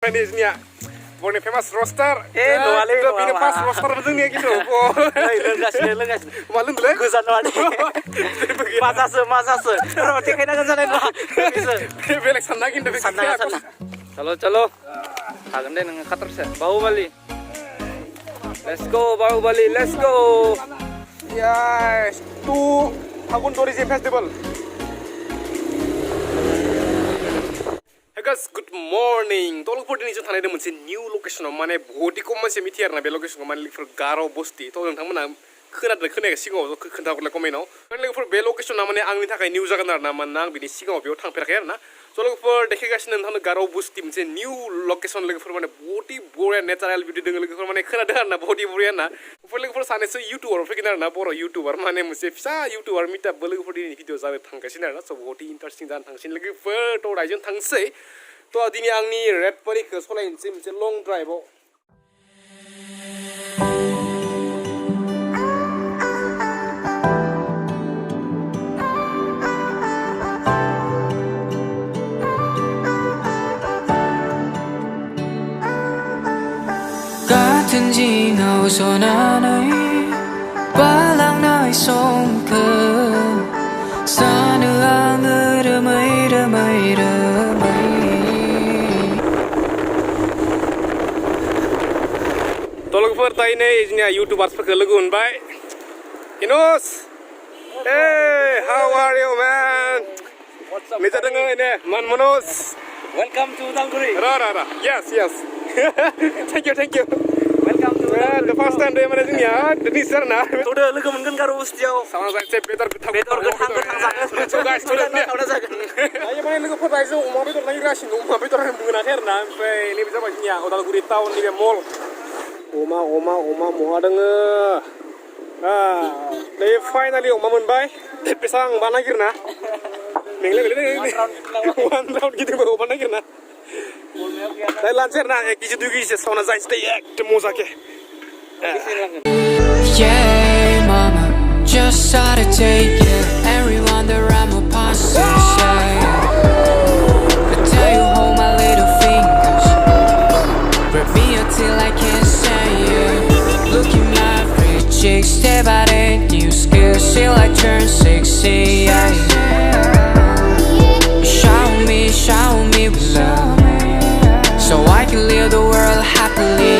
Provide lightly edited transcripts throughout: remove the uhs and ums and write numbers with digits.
ini जोंनिया बर'नि famous रस्टार नङालै बेनो फार्स्ट रस्टार जोंनिया खिन्थु लोंगासिनो मा लोंदोंलै गोजान माने माजासो देखायनांगोन जानाय नङा बेलेग सानना खिन्थु सानना चलो हागोन दे नोङो खाथारसे Baahubali let's go yes to Agun Tourism Festival. Hey guys, good morning. Tolong for ini जों थानाय मोनसे new location माने बहुतै खम मानसि मिथियो आरोना बे location माने लोगोफोर गार' बस्ति थ' नोंथांमोना खोनादों खोनायाखै सिगाङाव खोन्थाहरलाय कमेन्टआव माने लोगोफोर बे लकेसना माने आंनि थाखाय निउ जागोन आरोना मानोना आं बिनि सिगाङाव बेयाव थांफेराखै आरोना स' लोगोफोर देखायगासिनो नोंथांनो गार' बस्ति मोनसे निउ लकेसन लोगोफोर माने बहुतै बरिया नेचारेल बिउटि दङ लोगोफोर माने खोनादों आरोना बहुतै बरिया ना ओमफ्राय लोगोफोर सानैसो इउटुबार फैगोन आरोना बर' इउटुबार माने मोनसे फिसा इउटुबार मिटापबो लोगोफोर दिनै भिडिअ जानो थांगासिनो आरोना स' बहुतै इन्टारेस्टिं जानो थांगासिनो लोगोफोर थ' रायजों थांसै थ' दिनै आंनि रेड पारिखौ सालायनोसै मोनसे लं ड्राइभआव 같은 징하고 소나의 발랑나의 손끝 사느한 이름의 Tolongफोर ताइने जोंनिया इउटुबार्सफोरखौ लोगो मोनबाय इनस hey how are you man मेजा दङ इने मान Manoj welcome to Udalguri ra yes thank you welcome to the first time day माने जोंनिया दिनै सरना थुदो लोगो मोनगोन गार' बस्तियाव सावना जायसे बेदर गोथां जागोन so guys थावना जागोन दायो माने लोगोफोर रायजोआव अमा बेदर नागिरगासिनो अमा बेदर मोनाखै आरोना ओमफ्राय नैबे जाबाय जोंनिया उदालगुरि टाउन नैबे मल अमा महा दोङो नै फाइनालि अमा मोनबाय बेसेबां बा नागिरना वान राउन्ड गिदिंबो अमा नागिरना दाय लानोसै आरोना 1 केजि 2 केजि सावना जायसै एकदम मजाके Yeah, mama, just how to take it. Everyone that I'm a posse. I tell you hold my little fingers, grab me until I can't say it. Look at my pretty cheeks, step out and new skills till I turn 60. Shower me with love, so I can live the world happily.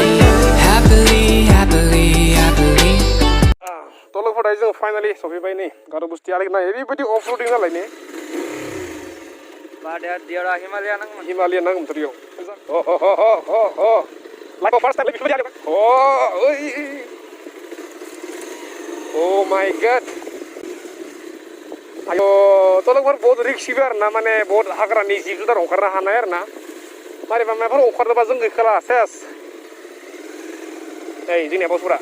Tolong for जों finally सफैबाय नै गार' बस्ति आरो ना ओरैबायदि of रडिं नालाय ने बादाया दियारा Himalayan नांगौमोनथारियाव like first time बेफोरबायदि आरो oh my god ayo tolongफोर बहुत रिस्कबो आरोना माने बहुत हाग्रानि जिब जुनार ओंखारनो हानाय आरोना मारैबा माबाफोर ओंखारनोबा जों गैखाला सेस नै जोंनिया बसफोरा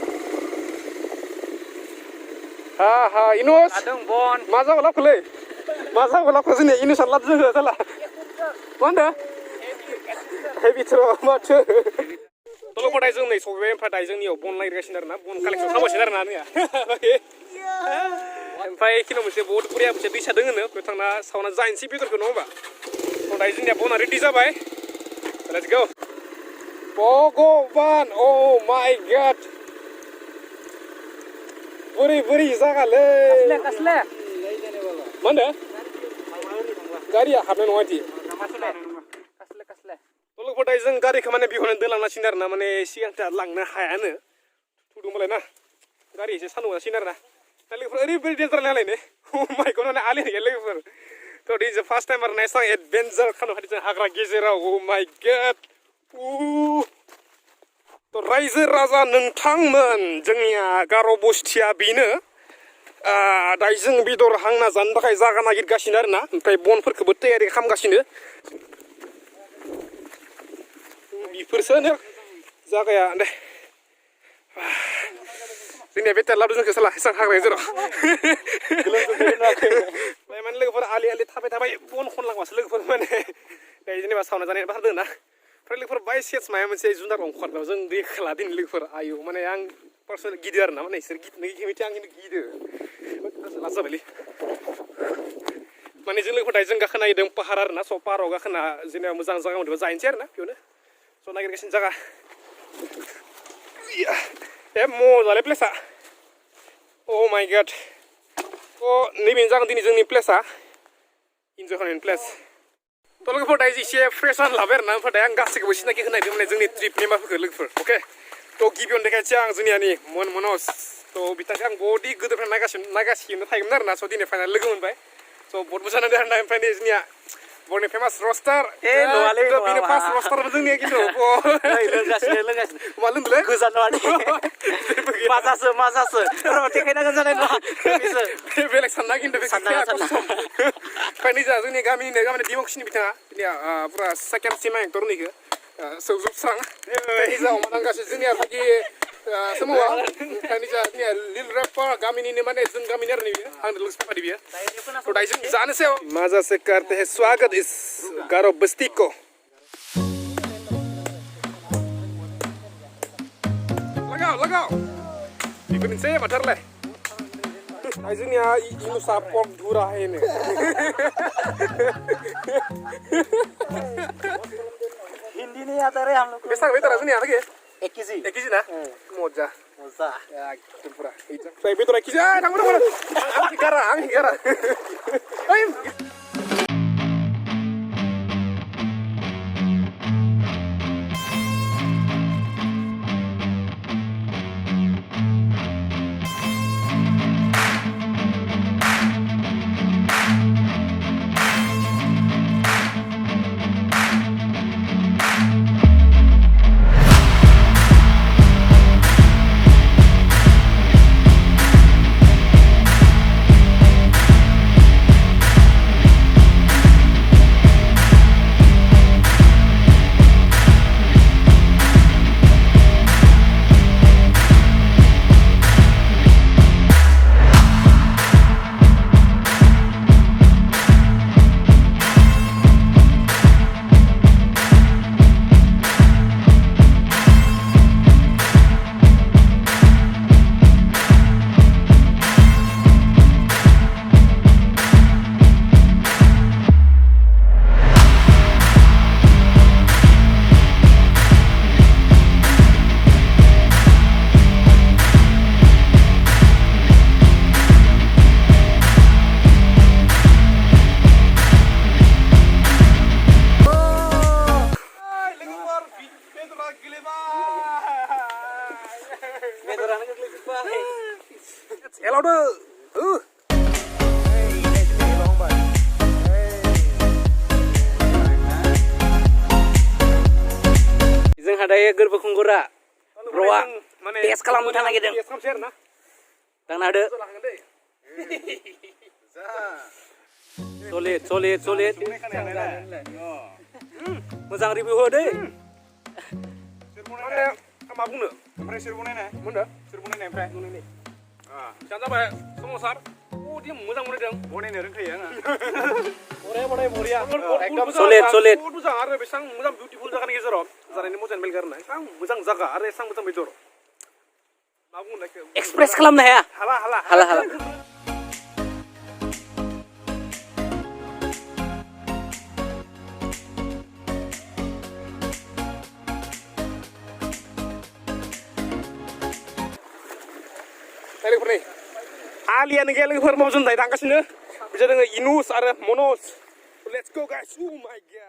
हा इनस मा जाबा लाबखोलै जोंनिया इनसार लाब जोङो जाला मा होनदों हेबिट्र' माथो तलंफोर जों नै सफैबाय ओमफ्राय दायो जोंनियाव बन नागिरगासिनो आरोना बन कालेक्सन खालामगासिनो आरोना जोंनिया ओमफ्राय खिनो मोनसे बहुत बरिया मोनसे दैसा दोङो बेयाव थांना सावना जायनोसै बेदरखौ नङा होमबा दायो जोंनिया बना रेडि जाबाय लेट्स गो भगबान oh my god बोरै जागालै kasle मा होनदों गारिया हाबनाय नङा इदि kasle तलंफोर दायो जों गारिखौ माने बिहरनानै दोनलांनांसिगोन आरोना माने सिगांथा लांनो हायानो थुदोंबालाय ना गारि एसे सान्दुंगासिनो आरोना दा लोगोफोर ओरैबायदि डेन्जार नालाय ने माइ गड माने आलि गैया लोगोफोर थ' दिस फार्स्ट टाइम आरोना एसां एडभेन्सार खालामनो जों हाग्रा गेजेराव oh my god थ' रायजो राजा नोंथांमोन जोंनिया गार' बस्तिया बेनो दायो जों बेदर हांना जानो थाखाय जागा नागिरगासिनो आरोना ओमफ्राय बनफोरखौबो तयारि खालामगासिनो बेफोरसोनो जागाया दे जोंनिया बे तेलाबो जोंखौ साला एसां हाग्रा गेजेराव माने लोगोफोर आलि थाबाय बन खनलांबासो लोगोफोर माने दायो जेनेबा सावना जानाय बाथ्रा ना ओमफ्राय लोगोफोर बाय सेस माया मोनसे जुनार ओंखारनायाव जों देखला दिन लोगोफोर आयु माने आं पार्सनेल गिदो आरोना माने इसोर गिदनो गिदो आं गिदो लास जाबायलै माने जों लोगोफोर दायो जों गाखोना नागिरदों पाहार आरोना स' पाहाराव गाखोना जेनेबा मोजां जागा मोनदोंबा जाहैनोसै आरोना बेयावनो स' नागिरगासिनो जागा मोजांलै प्लेसआ अ माय गड नैबेनो जागोन दिनै जोंनि प्लेसआ इन्जय खालामनायनि प्लेस थ' लोगोफोर दायो एसे फ्रेस जाना लाबाय आरोना ओमफ्राय दायो आं गासैखौबो सिनाखि होनायदों माने जोंनि ट्रिप मेम्बारफोरखौ लोगोफोर अके थ' गिबियावनो देखायनोसै आं जोंनियानि मनज थ' बिथांखौ आं बहुद गोदोनिफ्राय नायगासिनो थायोमोन आरोना स' दिनै फाइनाल लोगो मोनबाय स' बहुत मोजां नांदों आरोना ओमफ्राय नै जोंनिया बर'नि फेमास रस्टार बेनो फार्स्ट रस्टारमोन जोंनिया खिन्थु लोंगासिनो मा लोंदोंलै गोजान माजासो देखायनांगोन जानाय नङा बेलेग सानना खिन्थु ओमफ्राय नै जोंहा जोंनि गामिनिनो गामिनि दिमाकुसिनि बिथाङा जोंनिया पुरा सेकेन्ड सिमा एक्टर नैखो सौजोबस्रां ओमफ्राय जोंहा अमा नांगासिनो जोंनिया बाखि समावा ओमफ्राय जोंनिया लिल रेपार गामिनिनो माने जों गामिनि आरो नैबे आंनो लोगोसे फैफादो बियो तो दायो जों जानोसै मजा से करते हैं स्वागत इस गारो बस्ती को लगाओ बेफोरनोसै माथारलाय दायो जोंनिया इनुसा पर्क धुरा होनो हिंदी नहीं आता रे हम लोग को बेसां बेदरा जोंनिया लगे 1 केजी ना मजा मजा एकदम पुरा ओमफ्राय बेदरा केजि थांगोन आं हिगारा ओइ जोंहा दायो गोरबो खुंगुरा ब्र'आ टेस्ट खालामनो थांनो नागिरदों दांना होदो सलिड मोजां रिभिउ हो दै मा बुंनो ओमफ्राय सोर बनायनाय मोनदो सोर बनायनाय ओमफ्राय जान जाबाय समसार दि मोजां बनायदों बनायनो रोंखायो आङो बरिया एकदम सलिड मोजां आरो बेसां मोजां बिउटिफुल जागानि गेजेराव जानायनि मोजां बेल गारनाय एसां मोजां जागा आरो एसां मोजां बेदर मा बुंनो एक्सप्रेस खालामनो हाया हाला लोगोफोर नै आलियानो गैया लोगोफोर मावजों दायो थांगासिनो बिसोर दोङो इनुस आरो मनज let's go guys a my God